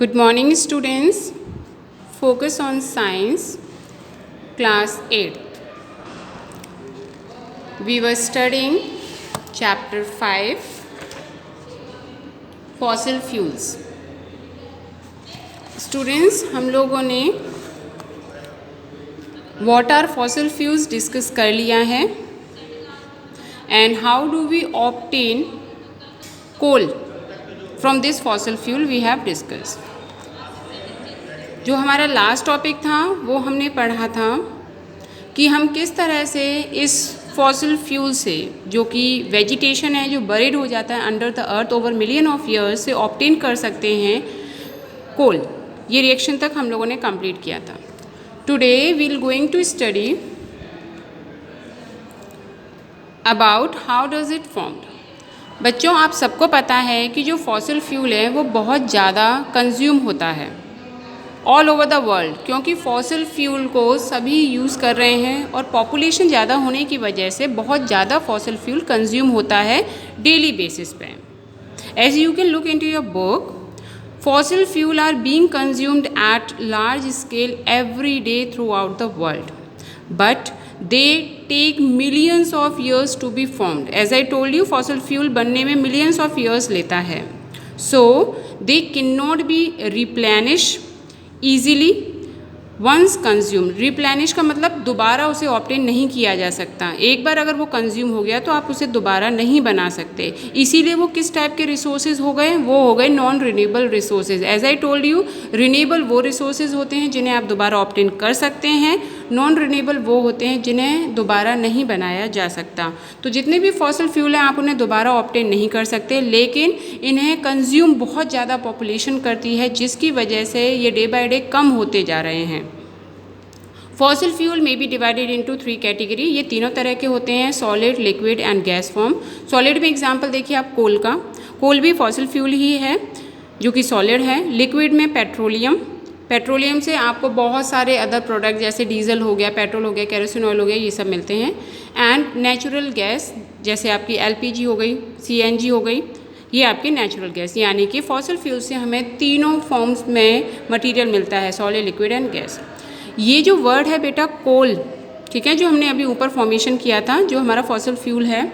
Good morning, students. Focus on science, class 8th. We were studying chapter 5, fossil fuels. Students, हम लोगों ने what are fossil fuels discuss कर लिया है and how do we obtain coal from this fossil fuel we have discussed. जो हमारा last topic था वो हमने पढ़ा था कि हम किस तरह से इस फॉसिल फ्यूल से, जो कि वेजिटेशन है जो बरीड हो जाता है under the earth over million of years, से ऑब्टेन कर सकते हैं कोल। ये रिएक्शन तक हम लोगों ने कंप्लीट किया था। Today we will going to study about how does it formed. बच्चों, आप सबको पता है कि जो फॉसिल फ्यूल है वो बहुत ज़्यादा कंज्यूम होता है ऑल ओवर द वर्ल्ड, क्योंकि फॉसिल फ्यूल को सभी यूज़ कर रहे हैं और पॉपुलेशन ज़्यादा होने की वजह से बहुत ज़्यादा फॉसिल फ्यूल कंज्यूम होता है डेली बेसिस पे। As you can look into your book, fossil fuel are being consumed at large scale every day throughout the world, but they take millions of years to be formed. As I told you, fossil fuel बनने में millions of years लेता है। So they can not be replenish easily once consume. Replenish का मतलब दोबारा उसे obtain नहीं किया जा सकता। एक बार अगर वो कंज्यूम हो गया तो आप उसे दोबारा नहीं बना सकते। इसीलिए वो किस टाइप के रिसोर्सेज हो गए? वो हो गए non renewable resources. As I told you, renewable वो रिसोर्सेज होते हैं जिन्हें आप दोबारा ऑब्टेन कर सकते हैं, नॉन रिन्यूएबल वो होते हैं जिन्हें दोबारा नहीं बनाया जा सकता। तो जितने भी फॉसिल फ्यूल हैं आप उन्हें दोबारा ऑब्टेन नहीं कर सकते, लेकिन इन्हें कंज्यूम बहुत ज़्यादा पॉपुलेशन करती है, जिसकी वजह से ये डे बाय डे कम होते जा रहे हैं। फॉसिल फ्यूल में बी डिवाइडेड इनटू 3 कैटेगरी। ये तीनों तरह के होते हैं, solid, liquid and gas form. Solid में एग्जांपल देखिए आप कोल का। कोल भी फॉसिल फ्यूल ही है जो कि सॉलिड है। लिक्विड में पेट्रोलियम, पेट्रोलियम से आपको बहुत सारे अदर प्रोडक्ट जैसे डीजल हो गया, पेट्रोल हो गया, केरोसिन ऑयल हो गया, ये सब मिलते हैं। एंड नेचुरल गैस जैसे आपकी LPG हो गई, CNG हो गई, ये आपकी नेचुरल गैस। यानी कि फॉसिल फ्यूल से हमें तीनों फॉर्म्स में मटेरियल मिलता है, सॉलिड, लिक्विड एंड गैस। ये जो वर्ड है बेटा कोल, ठीक है, जो हमने अभी ऊपर फॉर्मेशन किया था, जो हमारा फॉसिल फ्यूल है,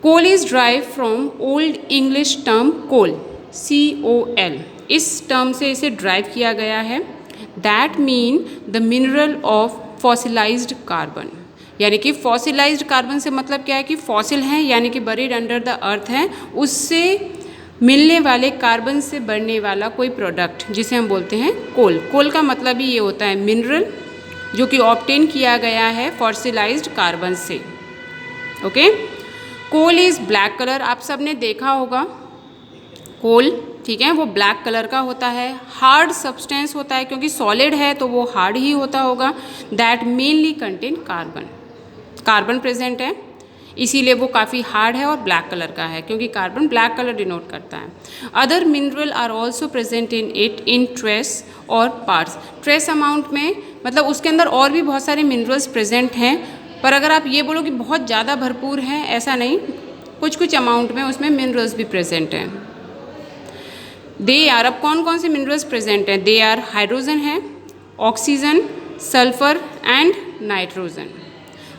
coal is drive from old English term coal, COL। इस टर्म से इसे ड्राइव किया गया है। That mean the mineral of fossilised carbon. यानी कि फॉसिलाइज्ड कार्बन से मतलब क्या है कि फॉसिल हैं यानी कि बरीड अंडर द अर्थ हैं, उससे मिलने वाले कार्बन से बनने वाला कोई प्रोडक्ट जिसे हम बोलते हैं कोल। कोल का मतलब ही ये होता है मिनरल जो कि ऑब्टेन किया गया है फॉसिलाइज्ड कार्बन से। Okay. Coal is black colour, आप सब ने देखा होगा कोल, ठीक है, वो ब्लैक कलर का होता है। हार्ड सब्सटेंस होता है, क्योंकि सॉलिड है तो वो हार्ड ही होता होगा। That mainly contain carbon, carbon present है, इसीलिए वो काफ़ी हार्ड है और ब्लैक कलर का है, क्योंकि कार्बन ब्लैक कलर डिनोट करता है। Other mineral are also present in it in trace और पार्ट्स। ट्रेस अमाउंट में मतलब उसके अंदर और भी बहुत सारे मिनरल्स प्रेजेंट हैं, पर अगर आप ये बोलो कि बहुत ज़्यादा भरपूर हैं, ऐसा नहीं, कुछ कुछ अमाउंट में उसमें मिनरल्स भी प्रेजेंट हैं। दे आर, अब कौन कौन से मिनरल्स प्रेजेंट हैं? दे आर हाइड्रोजन है, oxygen, sulphur and nitrogen.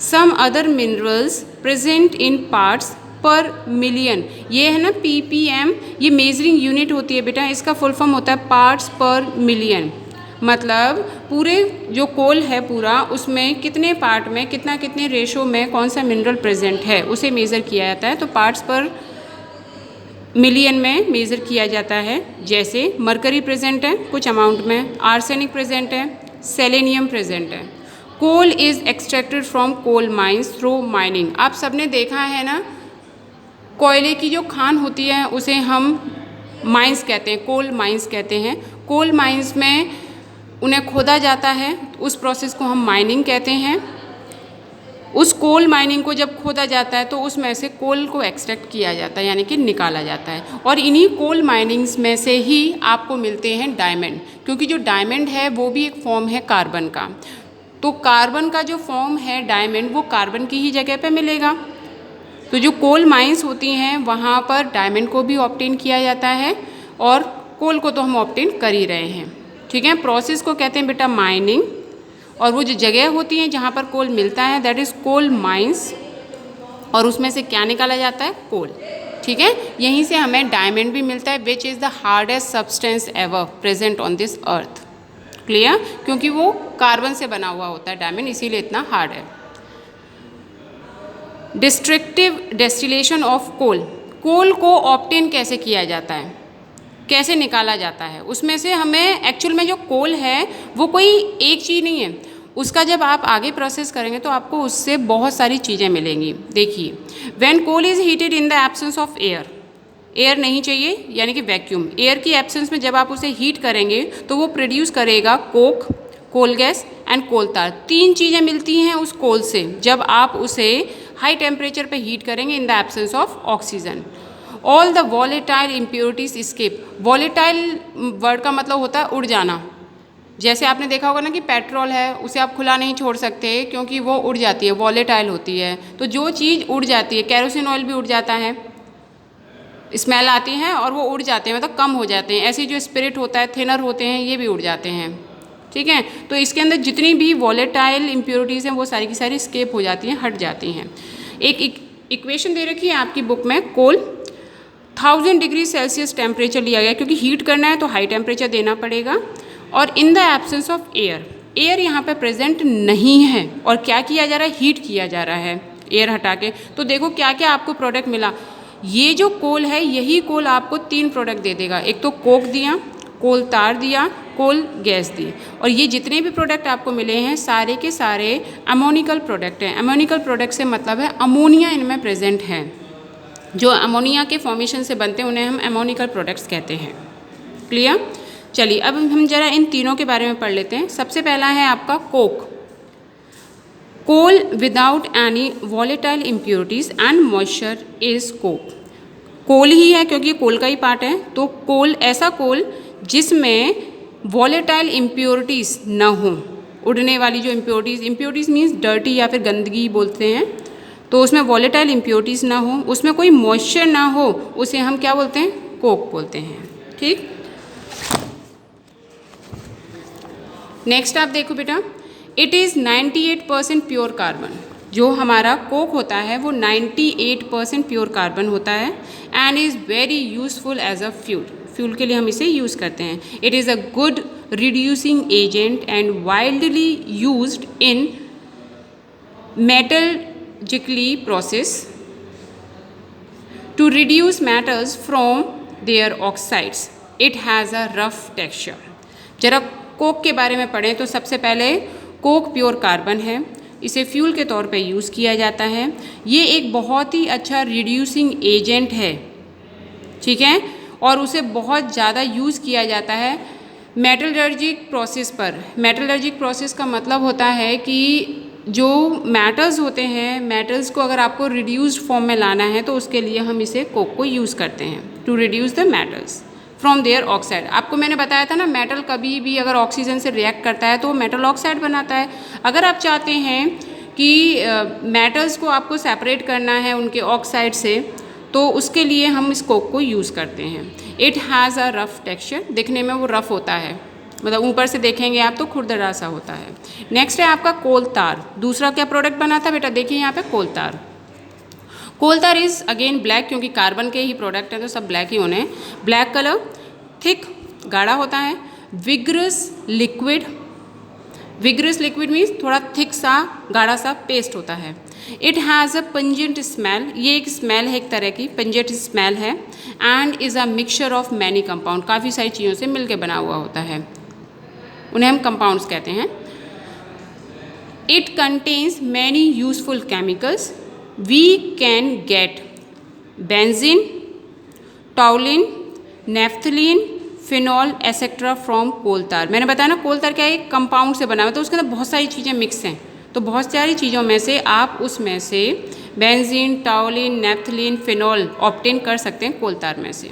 Some other minerals present in parts per million. ये है ना ppm, ये मेजरिंग यूनिट होती है बेटा, इसका फुल फॉर्म होता है पार्ट्स पर मिलियन। मतलब पूरे जो कोल है पूरा, उसमें कितने पार्ट में कितने रेशो में कौन सा मिनरल प्रेजेंट है उसे मेज़र किया जाता है। तो पार्ट्स पर मिलियन में मेज़र किया जाता है। जैसे मरकरी प्रेजेंट है कुछ अमाउंट में, आर्सेनिक प्रेजेंट है, सेलेनियम प्रेजेंट है। Coal is extracted from coal mines through mining. आप सबने देखा है ना, कोयले की जो खान होती है उसे हम माइंस कहते हैं, कोल माइंस कहते हैं। कोल माइंस में उन्हें खोदा जाता है, उस प्रोसेस को हम माइनिंग कहते हैं। उस कोल माइनिंग को जब खोदा जाता है तो उसमें से कोल को एक्सट्रैक्ट किया जाता है, यानी कि निकाला जाता है। और इन्हीं कोल माइनिंग्स में से ही आपको मिलते हैं डायमंड, क्योंकि जो डायमंड है वो भी एक फॉर्म है कार्बन का। तो कार्बन का जो फॉर्म है डायमंड, वो कार्बन की ही जगह पे मिलेगा। तो जो कोल माइंस होती हैं वहाँ पर डायमंड को भी ऑब्टेन किया जाता है और कोल को तो हम ऑब्टेन कर ही रहे हैं, ठीक है। प्रोसेस को कहते हैं बेटा माइनिंग, और वो जो जगह होती है जहाँ पर कोल मिलता है दैट इज़ कोल माइंस, और उसमें से क्या निकाला जाता है, कोल, ठीक है। यहीं से हमें डायमंड भी मिलता है which is the hardest substance ever present on this earth, clear, क्योंकि वो कार्बन से बना हुआ होता है डायमंड, इसीलिए इतना हार्ड है। डिस्ट्रक्टिव डेस्टिलेशन ऑफ कोल, कोल को ऑब्टेन कैसे किया जाता है, कैसे निकाला जाता है, उसमें से हमें एक्चुअल में जो कोल है वो कोई एक चीज़ नहीं है, उसका जब आप आगे प्रोसेस करेंगे तो आपको उससे बहुत सारी चीज़ें मिलेंगी। देखिए, when coal is heated in the absence of air, air नहीं चाहिए यानी कि वैक्यूम, एयर की एब्सेंस में जब आप उसे हीट करेंगे तो वो प्रोड्यूस करेगा coke, coal gas and coal tar. तीन चीज़ें मिलती हैं उस कोल से जब आप उसे हाई टेम्परेचर पे हीट करेंगे in the absence of oxygen. All the volatile impurities escape, volatile word का मतलब होता है उड़ जाना। जैसे आपने देखा होगा ना कि पेट्रोल है उसे आप खुला नहीं छोड़ सकते क्योंकि वो उड़ जाती है, वॉलेटाइल होती है। तो जो चीज़ उड़ जाती है, कैरोसिन ऑयल भी उड़ जाता है, स्मेल आती है और वो उड़ जाते हैं, मतलब कम हो जाते हैं। ऐसे जो स्पिरिट होता है, थिनर होते हैं, ये भी उड़ जाते हैं, ठीक है। तो इसके अंदर जितनी भी वॉलेटाइल इम्प्योरिटीज़ हैं वो सारी की सारी स्केप हो जाती हैं, हट जाती हैं। एक इक्वेशन दे रखी है आपकी बुक में, कोल 1000 डिग्री सेल्सियस टेम्परेचर लिया गया, क्योंकि हीट करना है तो हाई टेम्परेचर देना पड़ेगा, और इन the absence of air, air यहाँ पे प्रेजेंट नहीं है, और क्या किया जा रहा है, हीट किया जा रहा है एयर हटा के। तो देखो क्या क्या आपको प्रोडक्ट मिला, ये जो कोल है यही कोल आपको 3 प्रोडक्ट दे देगा, एक तो कोक दिया, कोल तार दिया, कोल गैस दी, और ये जितने भी प्रोडक्ट आपको मिले हैं सारे के सारे अमोनिकल प्रोडक्ट हैं। अमोनिकल प्रोडक्ट से मतलब है अमोनिया इनमें प्रेजेंट है, जो अमोनिया के फॉर्मेशन से बनते हैं उन्हें हम अमोनिकल प्रोडक्ट्स कहते हैं, क्लियर। चलिए अब हम जरा इन तीनों के बारे में पढ़ लेते हैं। सबसे पहला है आपका coke, coal without any volatile impurities and moisture is coke, coal ही है क्योंकि कोल का ही पार्ट है, तो कोल ऐसा कोल जिसमें वॉलेटाइल इम्प्योरिटीज़ ना हो, उड़ने वाली जो इम्प्योरिटीज़ मीन्स डर्टी या फिर गंदगी बोलते हैं, तो उसमें वॉलेटाइल इम्प्योरिटीज़ ना हो, उसमें कोई मॉइस्चर ना हो, उसे हम क्या बोलते हैं, कोक बोलते हैं, ठीक। नेक्स्ट आप देखो बेटा, इट इज़ 98% प्योर कार्बन, जो हमारा कोक होता है वो 98% प्योर कार्बन होता है, and is very useful as a fuel, fuel के लिए हम इसे यूज़ करते हैं। It is a good reducing agent and widely used in metallurgically process to reduce matters from their oxides. It has a rough texture. जरा coke के बारे में पढ़ें तो सबसे पहले कोक प्योर कार्बन है, इसे फ्यूल के तौर पे यूज़ किया जाता है। ये एक बहुत ही अच्छा रिड्यूसिंग एजेंट है, ठीक है, और उसे बहुत ज़्यादा यूज़ किया जाता है मेटलर्जिक प्रोसेस पर। मेटलर्जिक प्रोसेस का मतलब होता है कि जो मेटल्स होते हैं, मेटल्स को अगर आपको रिड्यूस्ड फॉर्म में लाना है तो उसके लिए हम इसे कोक को यूज़ करते हैं to reduce the metals from their oxide. आपको मैंने बताया था ना, मेटल कभी भी अगर ऑक्सीजन से रिएक्ट करता है तो वो मेटल ऑक्साइड बनाता है। अगर आप चाहते हैं कि मेटल्स को आपको सेपरेट करना है उनके ऑक्साइड से, तो उसके लिए हम इस कोक को यूज़ करते हैं। It has a rough texture, दिखने में वो रफ़ होता है, मतलब ऊपर से देखेंगे आप तो खुरदरा सा होता है। नेक्स्ट है आपका कोल तार। दूसरा क्या प्रोडक्ट बना था बेटा, देखिए यहाँ पे कोल तार। कोल तार इज़ अगेन ब्लैक, क्योंकि कार्बन के ही प्रोडक्ट हैं तो सब ब्लैक ही होने हैं। ब्लैक कलर, थिक, गाढ़ा होता है। Vigorous liquid, vigorous liquid means थोड़ा थिक सा गाढ़ा सा पेस्ट होता है। It has a pungent smell, ये एक स्मेल है एक तरह की, पंजेंट स्मेल है। And is a mixture of many compound, काफ़ी सारी चीज़ों से मिलकर बना हुआ होता है, उन्हें हम कंपाउंड्स कहते हैं। It contains many useful chemicals. We can get benzene, toluene, naphthalene, phenol etcetera from coal tar. मैंने बताया ना कोल तार क्या है, एक कंपाउंड से बना हुआ है, तो उसके अंदर बहुत सारी चीज़ें मिक्स हैं, तो बहुत सारी चीज़ों में से आप उसमें से benzene, toluene, naphthalene, phenol obtain कर सकते हैं कोल तार में से।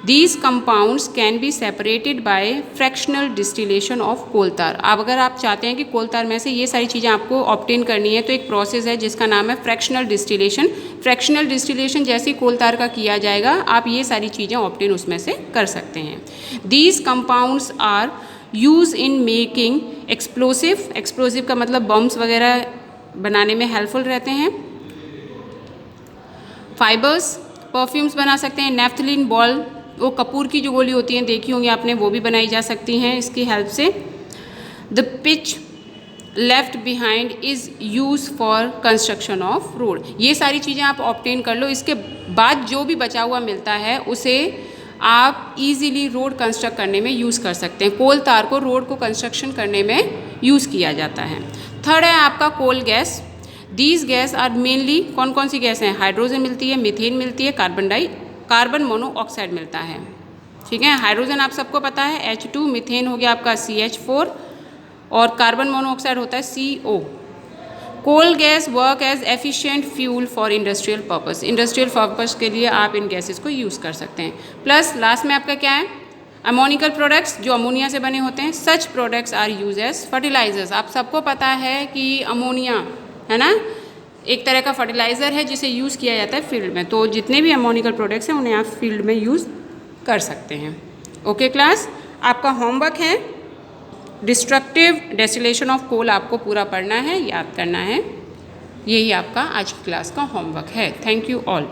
These compounds can be separated by fractional distillation of coal tar. अब अगर आप चाहते हैं कि कोल तार में से ये सारी चीज़ें आपको ऑब्टेन करनी है तो एक प्रोसेस है जिसका नाम है फ्रैक्शनल डिस्टिलेशन। फ्रैक्शनल डिस्टिलेशन जैसे ही कोल तार का किया जाएगा आप ये सारी चीज़ें ऑब्टेन उसमें से कर सकते हैं। These compounds are use in making explosive. Explosive का मतलब बम्स वगैरह बनाने में हेल्पफुल रहते हैं। फाइबर्स, परफ्यूम्स बना सकते हैं। नेफ्थलीन बॉल, वो कपूर की जो गोली होती हैं देखी होंगी आपने, वो भी बनाई जा सकती हैं इसकी हेल्प से। The pitch left behind is use for construction of road. ये सारी चीज़ें आप ऑब्टेन कर लो। इसके बाद जो भी बचा हुआ मिलता है उसे आप इजीली रोड कंस्ट्रक्ट करने में यूज़ कर सकते हैं। कोल तार को रोड को कंस्ट्रक्शन करने में यूज़ किया जाता है। थर्ड है आपका coal gas. These gas are mainly, कौन कौन सी गैस हैं? हाइड्रोजन मिलती है, मीथेन मिलती है, कार्बन मोनोऑक्साइड मिलता है। ठीक है, हाइड्रोजन आप सबको पता है H2, मीथेन हो गया आपका CH4 और कार्बन मोनोऑक्साइड होता है CO। Coal gas work as efficient fuel for industrial purpose. Industrial purpose के लिए आप इन गैसेस को यूज़ कर सकते हैं। प्लस लास्ट में आपका क्या है? अमोनिकल प्रोडक्ट्स जो अमोनिया से बने होते हैं। Such products are use as fertilisers. आप सबको पता है कि अमोनिया है ना एक तरह का फर्टिलाइज़र है जिसे यूज़ किया जाता है फील्ड में। तो जितने भी अमोनिकल प्रोडक्ट्स हैं उन्हें आप फील्ड में यूज़ कर सकते हैं। ओके क्लास, आपका होमवर्क है डिस्ट्रक्टिव डेस्टिलेशन ऑफ कोल, आपको पूरा पढ़ना है, याद करना है। यही आपका आज की क्लास का होमवर्क है। Thank you all.